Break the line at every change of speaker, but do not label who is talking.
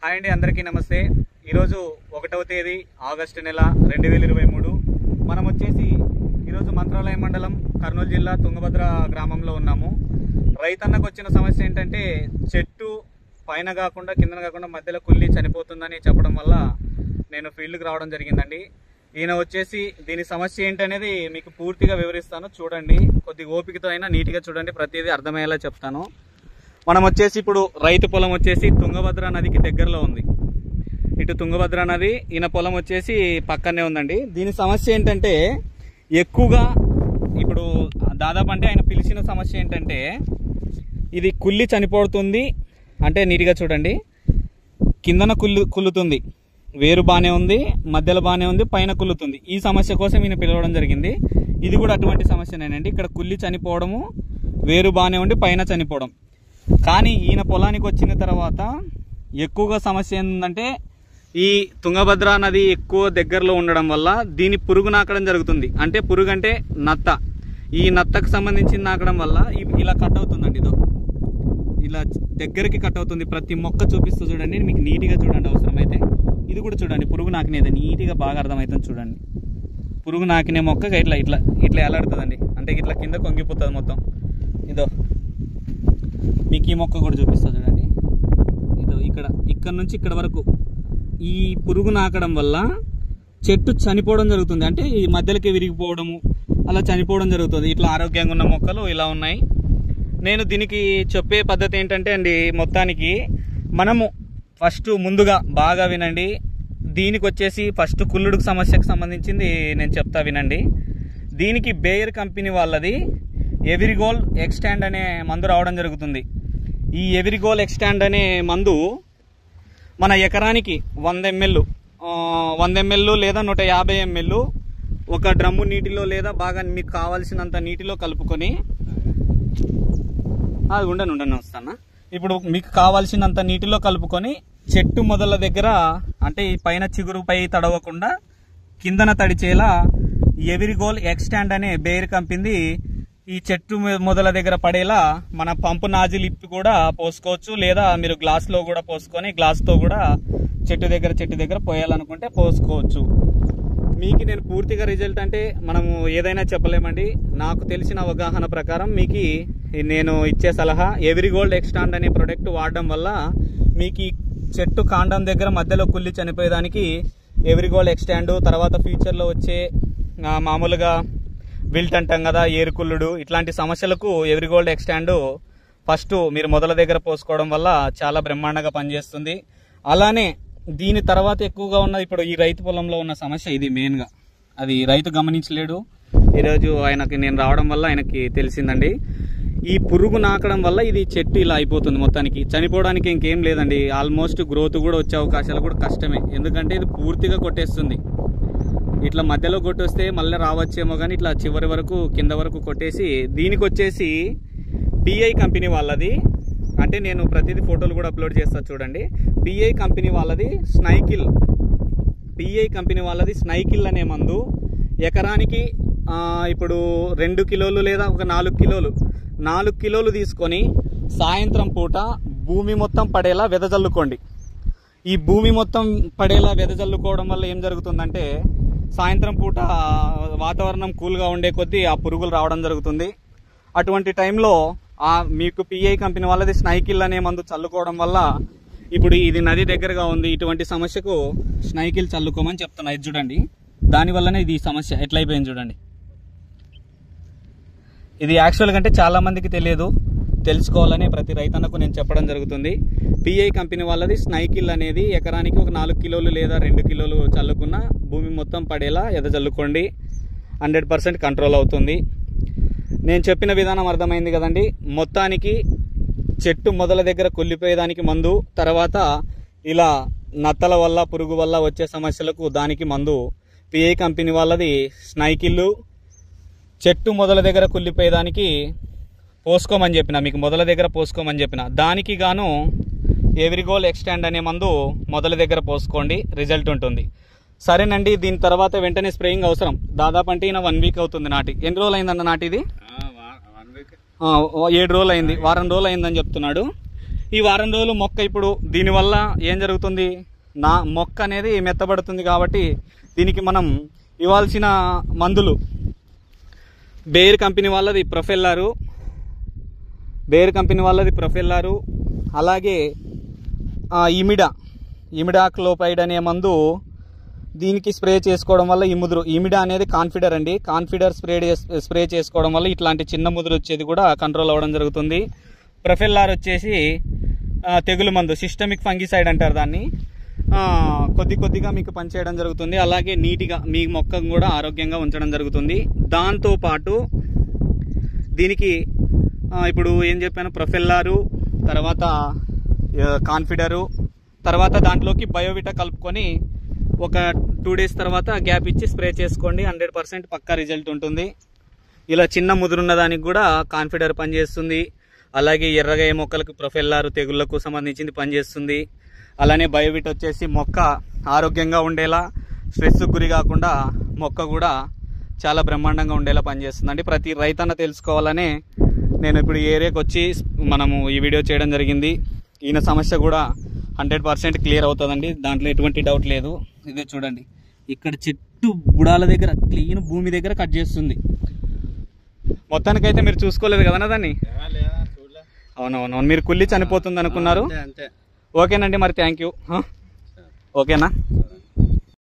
Hi అండి, అందరికీ నమస్తే. ఈరోజు 1వ తేదీ ఆగస్టు నెల 2023. మనం వచ్చేసి ఈరోజు మంత్రాలయం మండలం కర్నూలు జిల్లా తుంగభద్ర గ్రామంలో ఉన్నాము. రైతన్నకు వచ్చిన సమస్య ఏంటంటే చెట్టు పైన కాకుండా కిందన కాకుండా మధ్యలో కుళ్ళి చనిపోతుందని చెప్పడం వల్ల నేను ఫీల్డ్కి రావడం జరిగిందండి. ఈయన వచ్చేసి దీని సమస్య ఏంటనేది మీకు పూర్తిగా వివరిస్తాను, చూడండి. కొద్ది ఓపికతో అయినా నీట్గా చూడండి, ప్రతిదీ అర్థమయ్యేలా చెప్తాను. మనం వచ్చేసి ఇప్పుడు రైతు పొలం వచ్చేసి తుంగభద్ర నదికి దగ్గరలో ఉంది. ఇటు తుంగభద్ర నది, ఈయన పొలం వచ్చేసి పక్కనే ఉందండి. దీని సమస్య ఏంటంటే ఎక్కువగా ఇప్పుడు దాదాపు అంటే ఆయన పిలిచిన సమస్య ఏంటంటే ఇది కుళ్ళి చనిపోతుంది. అంటే నీట్గా చూడండి, కిందన కుళ్ళుతుంది, వేరు బాగానే ఉంది, మధ్యలో బాగానే ఉంది, పైన కుళ్ళుతుంది. ఈ సమస్య కోసం ఈయన పిలవడం జరిగింది. ఇది కూడా అటువంటి సమస్యనేనండి. ఇక్కడ కుళ్ళి చనిపోవడము, వేరు బాగానే ఉండి పైన చనిపోవడం. కానీ ఈయన పొలానికి వచ్చిన తర్వాత ఎక్కువగా సమస్య ఏంటంటే ఈ తుంగభద్ర నది ఎక్కువ దగ్గరలో ఉండడం వల్ల దీని పురుగు నాకడం జరుగుతుంది. అంటే పురుగు అంటే నత్త. ఈ నత్తకు సంబంధించిన నాకడం వల్ల ఇలా కట్ అవుతుందండి. ఇదో ఇలా దగ్గరికి కట్ అవుతుంది. ప్రతి మొక్క చూపిస్తూ చూడండి, మీకు నీట్గా చూడండి. అవసరమైతే ఇది కూడా చూడండి, పురుగు నాకినేది నీట్గా బాగా అర్థమవుతుంది చూడండి. పురుగు నాకినే మొక్కగా ఇట్లా ఇట్లా ఇట్లా ఎలాడుతుందండి. అంటే ఇట్లా కింద కొంగిపోతుంది మొత్తం. ఇదో మీకు ఈ మొక్క కూడా చూపిస్తా చూడండి. ఇదో ఇక్కడ నుంచి ఇక్కడ వరకు ఈ పురుగు నాకడం వల్ల చెట్టు చనిపోవడం జరుగుతుంది. అంటే ఈ మధ్యలోకి విరిగిపోవడము, అలా చనిపోవడం జరుగుతుంది. ఇట్లా ఆరోగ్యంగా ఉన్న మొక్కలు ఇలా ఉన్నాయి. నేను దీనికి చెప్పే పద్ధతి ఏంటంటే అండి, మొత్తానికి మనము ఫస్ట్ ముందుగా బాగా వినండి. దీనికి వచ్చేసి ఫస్ట్ కుళ్ళుడుకు సమస్యకు సంబంధించింది నేను చెప్తా, వినండి. దీనికి బేయర్ కంపెనీ వాళ్ళది ఎవిరిగోల్ ఎక్స్టాండ్ అనే మందు రావడం జరుగుతుంది. ఈ ఎవిరిగోల్ ఎక్స్టాండ్ అనే మందు మన ఎకరానికి 100 ml లేదా 150 ml ఒక డ్రమ్ము నీటిలో లేదా బాగా మీకు కావాల్సినంత నీటిలో కలుపుకొని, అది ఉండను వస్తానా. ఇప్పుడు మీకు కావాల్సినంత నీటిలో కలుపుకొని చెట్టు మొదల దగ్గర, అంటే ఈ పైన చిగురుపై తడవకుండా కిందన తడిచేలా ఎవిరిగోల్ ఎక్స్టాండ్ అనే బేర్ కంపెనీ ఈ చెట్టు మొదల దగ్గర పడేలా మన పంపు నాజిల్ ఇప్పి కూడా పోసుకోవచ్చు, లేదా మీరు గ్లాస్లో కూడా పోసుకొని గ్లాస్తో కూడా చెట్టు దగ్గర పోయాలనుకుంటే పోసుకోవచ్చు. మీకు నేను పూర్తిగా రిజల్ట్ అంటే మనము ఏదైనా చెప్పలేమండి. నాకు తెలిసిన అవగాహన ప్రకారం మీకు నేను ఇచ్చే సలహా, ఎవిరిగోల్డ్ ఎక్స్టాండ్ అనే ప్రోడక్ట్ వాడడం వల్ల మీకు ఈ చెట్టు కాండం దగ్గర మధ్యలో కుళ్ళి చనిపోయేదానికి ఎవిరిగోల్డ్ ఎక్స్టాండ్, తర్వాత ఫ్యూచర్లో వచ్చే మామూలుగా విల్ట్ అంటాం కదా, ఏరుకుళ్ళుడు, ఇట్లాంటి సమస్యలకు ఎవిరిగోల్డ్ ఎక్స్టాండ్ ఫస్ట్ మీరు మొదల దగ్గర పోసుకోవడం వల్ల చాలా బ్రహ్మాండంగా పనిచేస్తుంది. అలానే దీని తర్వాత ఎక్కువగా ఉన్న ఇప్పుడు ఈ రైతు పొలంలో ఉన్న సమస్య ఇది మెయిన్గా. అది రైతు గమనించలేడు. ఈరోజు ఆయనకి నేను రావడం వల్ల ఆయనకి తెలిసిందండి. ఈ పురుగు నాకడం వల్ల ఇది చెట్టు ఇలా అయిపోతుంది, మొత్తానికి చనిపోవడానికి ఇంకేం లేదండి. ఆల్మోస్ట్ గ్రోత్ కూడా వచ్చే అవకాశాలు కూడా కష్టమే, ఎందుకంటే ఇది పూర్తిగా కొట్టేస్తుంది. ఇట్లా మధ్యలో కొట్టేస్తే మళ్ళీ రావచ్చేమో, కానీ ఇట్లా చివరి వరకు కింద వరకు కొట్టేసి, దీనికి వచ్చేసి పిఐ కంపెనీ వాళ్ళది, అంటే నేను ప్రతిదీ ఫోటోలు కూడా అప్లోడ్ చేస్తా చూడండి. పిఐ కంపెనీ వాళ్ళది స్నైకిల్ అనే మందు ఎకరానికి ఇప్పుడు 2 కిలోలు లేదా ఒక 4 కిలోలు తీసుకొని సాయంత్రం పూట భూమి మొత్తం పడేలా వెదజల్లుకోండి. ఈ భూమి మొత్తం పడేలా వెదజల్లుకోవడం వల్ల ఏం జరుగుతుందంటే సాయంత్రం పూట వాతావరణం కూల్గా ఉండే కొద్దీ ఆ పురుగులు రావడం జరుగుతుంది. అటువంటి టైంలో మీకు పిఐ కంపెనీ వాళ్ళది స్నైకిల్ అనే మందు చల్లుకోవడం వల్ల, ఇప్పుడు ఇది నది దగ్గరగా ఉంది, ఇటువంటి సమస్యకు స్నైకిల్ చల్లుకోమని చెప్తున్నా. ఇది చూడండి, దానివల్లనే ఇది సమస్య ఎట్లయిపోయింది చూడండి. ఇది యాక్చువల్గా అంటే చాలా మందికి తెలియదు, తెలుసుకోవాలని ప్రతి రైతన్నకు నేను చెప్పడం జరుగుతుంది. పిఐ కంపెనీ వాళ్ళది స్నైకిల్ అనేది ఎకరానికి ఒక 4 కిలోలు లేదా 2 కిలోలు చల్లుకున్న భూమి మొత్తం పడేలా ఎదజల్లుకోండి. 100% కంట్రోల్ అవుతుంది. నేను చెప్పిన విధానం అర్థమైంది కదండి. మొత్తానికి చెట్టు మొదల దగ్గర కుళ్ళిపోయేదానికి మందు, తర్వాత ఇలా నత్తల వల్ల పురుగు వల్ల వచ్చే సమస్యలకు దానికి మందు పిఐ కంపెనీ వాళ్ళది స్నైకిల్. చెట్టు మొదల దగ్గర కుళ్ళిపోయేదానికి పోసుకోమని చెప్పిన, మీకు మొదల దగ్గర పోసుకోమని చెప్పిన, దానికి గాను ఎవిరిగోల్ ఎక్స్టాండ్ అనే మందు మొదల దగ్గర పోసుకోండి, రిజల్ట్ ఉంటుంది. సరేనండి, దీని తర్వాత వెంటనే స్ప్రేయింగ్ అవసరం. దాదాపు అంటే 1 వీక్ అవుతుంది నాటి. ఎన్ని రోజులు అయిందన్న నాటి? ఇది 7 రోజులు అయింది, వారం రోజులు అయిందని చెప్తున్నాడు. ఈ వారం రోజులు మొక్క ఇప్పుడు దీనివల్ల ఏం జరుగుతుంది, నా మొక్క అనేది మెత్తబడుతుంది. కాబట్టి దీనికి మనం ఇవ్వాల్సిన మందులు బేర్ కంపెనీ వాళ్ళది ప్రొఫెల్లారు, అలాగే ఇమిడాక్లోపైడ్ అనే మందు దీనికి స్ప్రే చేసుకోవడం వల్ల ఈ ముదురు, ఇమిడా అనేది కాన్ఫిడర్ అండి, కాన్ఫిడర్ స్ప్రే చేసుకోవడం వల్ల ఇట్లాంటి చిన్న ముదురు వచ్చేది కూడా కంట్రోల్ అవ్వడం జరుగుతుంది. ప్రొఫెల్లార్ వచ్చేసి తెగులు మందు, సిస్టమిక్ ఫంగిసైడ్ అంటారు దాన్ని, కొద్దిగా మీకు పనిచేయడం జరుగుతుంది. అలాగే నీట్గా మీ మొక్కను కూడా ఆరోగ్యంగా ఉంచడం జరుగుతుంది. దాంతోపాటు దీనికి ఇప్పుడు ఏం చెప్పాను, ప్రొఫెల్లారు, తర్వాత కాన్ఫిడరు, తర్వాత దాంట్లోకి బయోవిటా కలుపుకొని ఒక 2 days తర్వాత గ్యాప్ ఇచ్చి స్ప్రే చేసుకోండి. 100% పక్కా రిజల్ట్ ఉంటుంది. ఇలా చిన్న ముదురున్న దానికి కూడా కాన్ఫిడర్ పనిచేస్తుంది. అలాగే ఎర్రగా ఏ మొక్కలకు ప్రొఫెల్లారు తెగుళ్లకు సంబంధించింది పనిచేస్తుంది. అలానే బయోవిట్ వచ్చేసి మొక్క ఆరోగ్యంగా ఉండేలా, స్ట్రెస్కు గురి కాకుండా మొక్క కూడా చాలా బ్రహ్మాండంగా ఉండేలా పనిచేస్తుందండి. ప్రతి రైతన్న తెలుసుకోవాలనే నేను ఇప్పుడు ఈ ఏరియాకి వచ్చి మనము ఈ వీడియో చేయడం జరిగింది. ఈయన సమస్య కూడా 100% క్లియర్ అవుతుందండి, దాంట్లో ఎటువంటి డౌట్ లేదు. ఇదే చూడండి, ఇక్కడ చెట్టు బుడాల దగ్గర క్లీన్ భూమి దగ్గర కట్ చేస్తుంది. మొత్తానికైతే మీరు చూసుకోలేదు కదన్నా దాన్ని? అవునవును, మీరు కుళ్ళి చనిపోతుంది అనుకున్నారు. ఓకేనండి, మరి థ్యాంక్ యూ. ఓకేనా?